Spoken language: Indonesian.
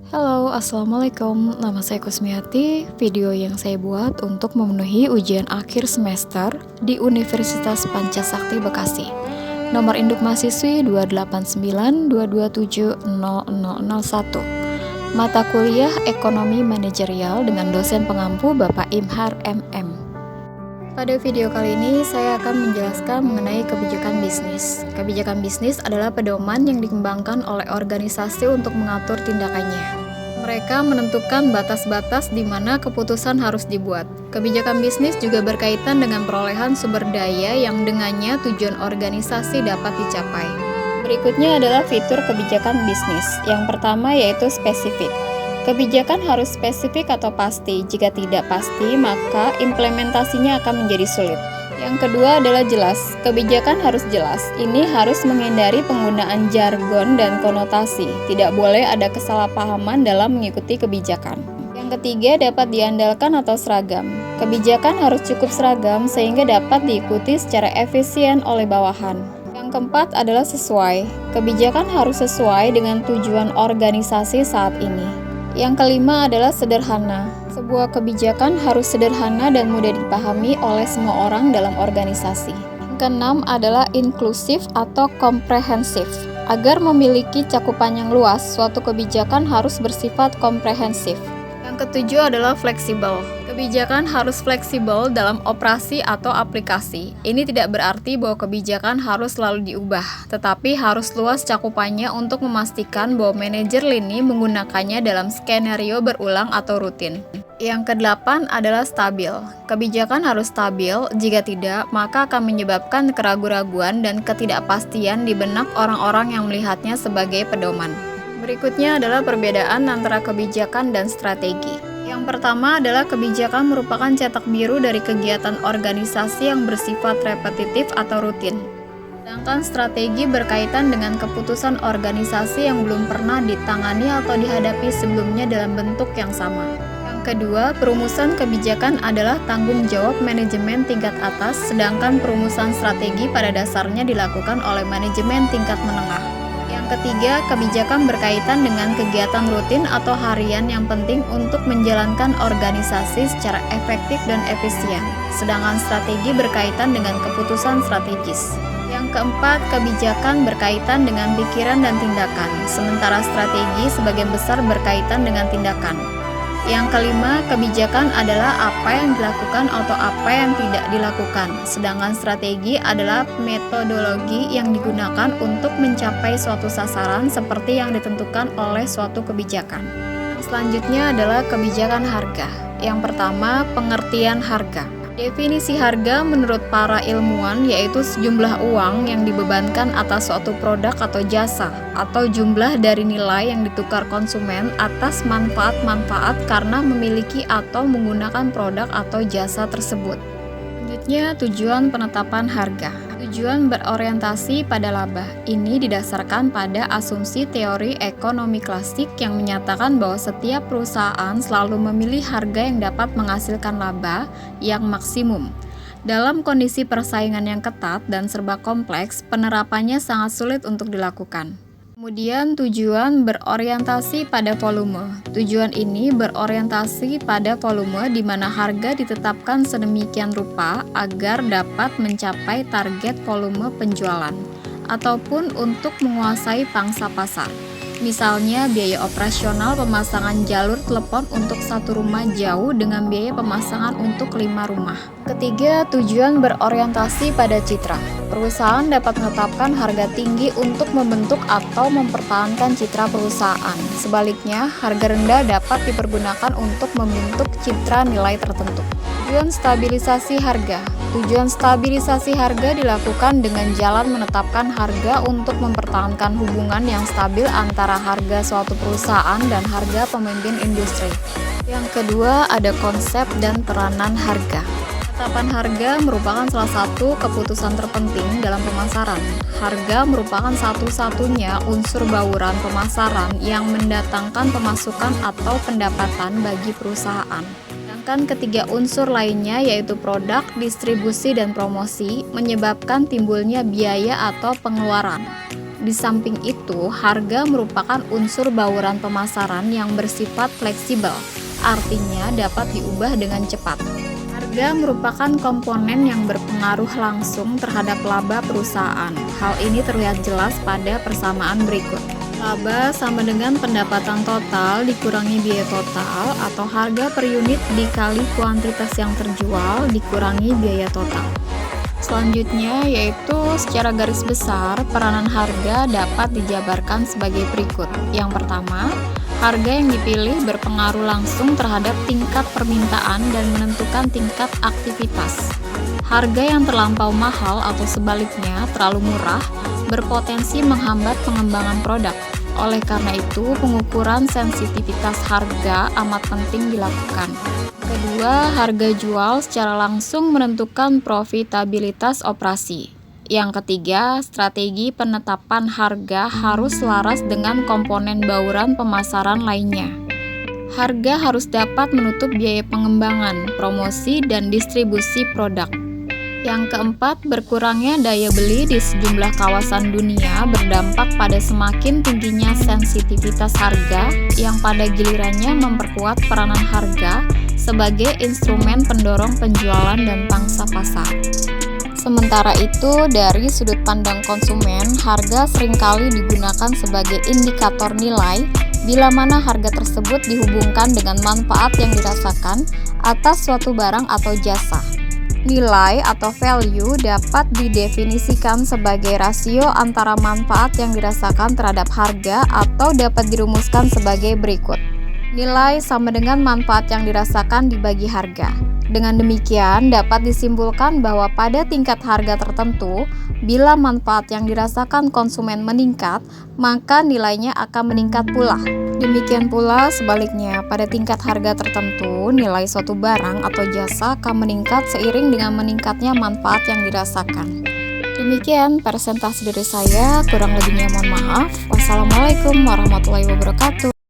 Halo, Assalamualaikum. Nama saya Kusmiati. Video yang saya buat untuk memenuhi ujian akhir semester di Universitas Pancasakti Bekasi. Nomor induk mahasiswi 28922700001. Mata kuliah Ekonomi Manajerial dengan dosen pengampu Bapak Imhar MM. Pada video kali ini, saya akan menjelaskan mengenai kebijakan bisnis. Kebijakan bisnis adalah pedoman yang dikembangkan oleh organisasi untuk mengatur tindakannya. Mereka menentukan batas-batas di mana keputusan harus dibuat. Kebijakan bisnis juga berkaitan dengan perolehan sumber daya yang dengannya tujuan organisasi dapat dicapai. Berikutnya adalah fitur kebijakan bisnis. Yang pertama yaitu spesifik. Kebijakan harus spesifik atau pasti. Jika tidak pasti, maka implementasinya akan menjadi sulit. Yang kedua adalah jelas. Kebijakan harus jelas. Ini harus menghindari penggunaan jargon dan konotasi. Tidak boleh ada kesalahpahaman dalam mengikuti kebijakan. Yang ketiga dapat diandalkan atau seragam. Kebijakan harus cukup seragam sehingga dapat diikuti secara efisien oleh bawahan. Yang keempat adalah sesuai. Kebijakan harus sesuai dengan tujuan organisasi saat ini. Yang kelima adalah sederhana. Sebuah kebijakan harus sederhana dan mudah dipahami oleh semua orang dalam organisasi. Yang keenam adalah inklusif atau komprehensif. Agar memiliki cakupan yang luas, suatu kebijakan harus bersifat komprehensif. Yang ketujuh adalah fleksibel. Kebijakan harus fleksibel dalam operasi atau aplikasi. Ini tidak berarti bahwa kebijakan harus selalu diubah, tetapi harus luas cakupannya untuk memastikan bahwa manajer lini menggunakannya dalam skenario berulang atau rutin. Yang kedelapan adalah stabil. Kebijakan harus stabil, jika tidak, maka akan menyebabkan keraguan-raguan dan ketidakpastian di benak orang-orang yang melihatnya sebagai pedoman. Berikutnya adalah perbedaan antara kebijakan dan strategi. Yang pertama adalah kebijakan merupakan cetak biru dari kegiatan organisasi yang bersifat repetitif atau rutin. Sedangkan strategi berkaitan dengan keputusan organisasi yang belum pernah ditangani atau dihadapi sebelumnya dalam bentuk yang sama. Yang kedua, perumusan kebijakan adalah tanggung jawab manajemen tingkat atas, sedangkan perumusan strategi pada dasarnya dilakukan oleh manajemen tingkat menengah. Yang ketiga, kebijakan berkaitan dengan kegiatan rutin atau harian yang penting untuk menjalankan organisasi secara efektif dan efisien, sedangkan strategi berkaitan dengan keputusan strategis. Yang keempat, kebijakan berkaitan dengan pikiran dan tindakan, sementara strategi sebagian besar berkaitan dengan tindakan. Yang kelima, kebijakan adalah apa yang dilakukan atau apa yang tidak dilakukan, sedangkan strategi adalah metodologi yang digunakan untuk mencapai suatu sasaran seperti yang ditentukan oleh suatu kebijakan. Selanjutnya adalah kebijakan harga. Yang pertama, pengertian harga. Definisi harga menurut para ilmuwan yaitu sejumlah uang yang dibebankan atas suatu produk atau jasa, atau jumlah dari nilai yang ditukar konsumen atas manfaat-manfaat karena memiliki atau menggunakan produk atau jasa tersebut. Selanjutnya, tujuan penetapan harga. Tujuan berorientasi pada laba. Ini didasarkan pada asumsi teori ekonomi klasik yang menyatakan bahwa setiap perusahaan selalu memilih harga yang dapat menghasilkan laba yang maksimum. Dalam kondisi persaingan yang ketat dan serba kompleks, penerapannya sangat sulit untuk dilakukan. Kemudian tujuan berorientasi pada volume. Tujuan ini berorientasi pada volume di mana harga ditetapkan sedemikian rupa agar dapat mencapai target volume penjualan ataupun untuk menguasai pangsa pasar. Misalnya biaya operasional pemasangan jalur telepon untuk satu rumah jauh dengan biaya pemasangan untuk 5 rumah. Ketiga, tujuan berorientasi pada citra. Perusahaan dapat menetapkan harga tinggi untuk membentuk atau mempertahankan citra perusahaan. Sebaliknya, harga rendah dapat dipergunakan untuk membentuk citra nilai tertentu. Tujuan stabilisasi harga. Tujuan stabilisasi harga dilakukan dengan jalan menetapkan harga untuk mempertahankan hubungan yang stabil antara harga suatu perusahaan dan harga pemimpin industri. Yang kedua, ada konsep dan peranan harga. Penetapan harga merupakan salah satu keputusan terpenting dalam pemasaran. Harga merupakan satu-satunya unsur bauran pemasaran yang mendatangkan pemasukan atau pendapatan bagi perusahaan. Sedangkan ketiga unsur lainnya yaitu produk, distribusi, dan promosi menyebabkan timbulnya biaya atau pengeluaran. Di samping itu, harga merupakan unsur bauran pemasaran yang bersifat fleksibel, artinya dapat diubah dengan cepat. Harga merupakan komponen yang berpengaruh langsung terhadap laba perusahaan. Hal ini terlihat jelas pada persamaan berikut. Laba sama dengan pendapatan total dikurangi biaya total atau harga per unit dikali kuantitas yang terjual dikurangi biaya total. Selanjutnya yaitu secara garis besar peranan harga dapat dijabarkan sebagai berikut. Yang pertama, harga yang dipilih berpengaruh langsung terhadap tingkat permintaan dan menentukan tingkat aktivitas. Harga yang terlampau mahal atau sebaliknya terlalu murah berpotensi menghambat pengembangan produk. Oleh karena itu, pengukuran sensitivitas harga amat penting dilakukan. Kedua, harga jual secara langsung menentukan profitabilitas operasi. Yang ketiga, strategi penetapan harga harus selaras dengan komponen bauran pemasaran lainnya. Harga harus dapat menutup biaya pengembangan, promosi, dan distribusi produk. Yang keempat, berkurangnya daya beli di sejumlah kawasan dunia berdampak pada semakin tingginya sensitivitas harga yang pada gilirannya memperkuat peranan harga sebagai instrumen pendorong penjualan dan pangsa pasar. Sementara itu, dari sudut pandang konsumen, harga seringkali digunakan sebagai indikator nilai bila mana harga tersebut dihubungkan dengan manfaat yang dirasakan atas suatu barang atau jasa. Nilai atau value dapat didefinisikan sebagai rasio antara manfaat yang dirasakan terhadap harga atau dapat dirumuskan sebagai berikut. Nilai sama dengan manfaat yang dirasakan dibagi harga. Dengan demikian, dapat disimpulkan bahwa pada tingkat harga tertentu, bila manfaat yang dirasakan konsumen meningkat, maka nilainya akan meningkat pula. Demikian pula sebaliknya, pada tingkat harga tertentu, nilai suatu barang atau jasa akan meningkat seiring dengan meningkatnya manfaat yang dirasakan. Demikian presentasi dari saya, kurang lebihnya mohon maaf. Wassalamualaikum warahmatullahi wabarakatuh.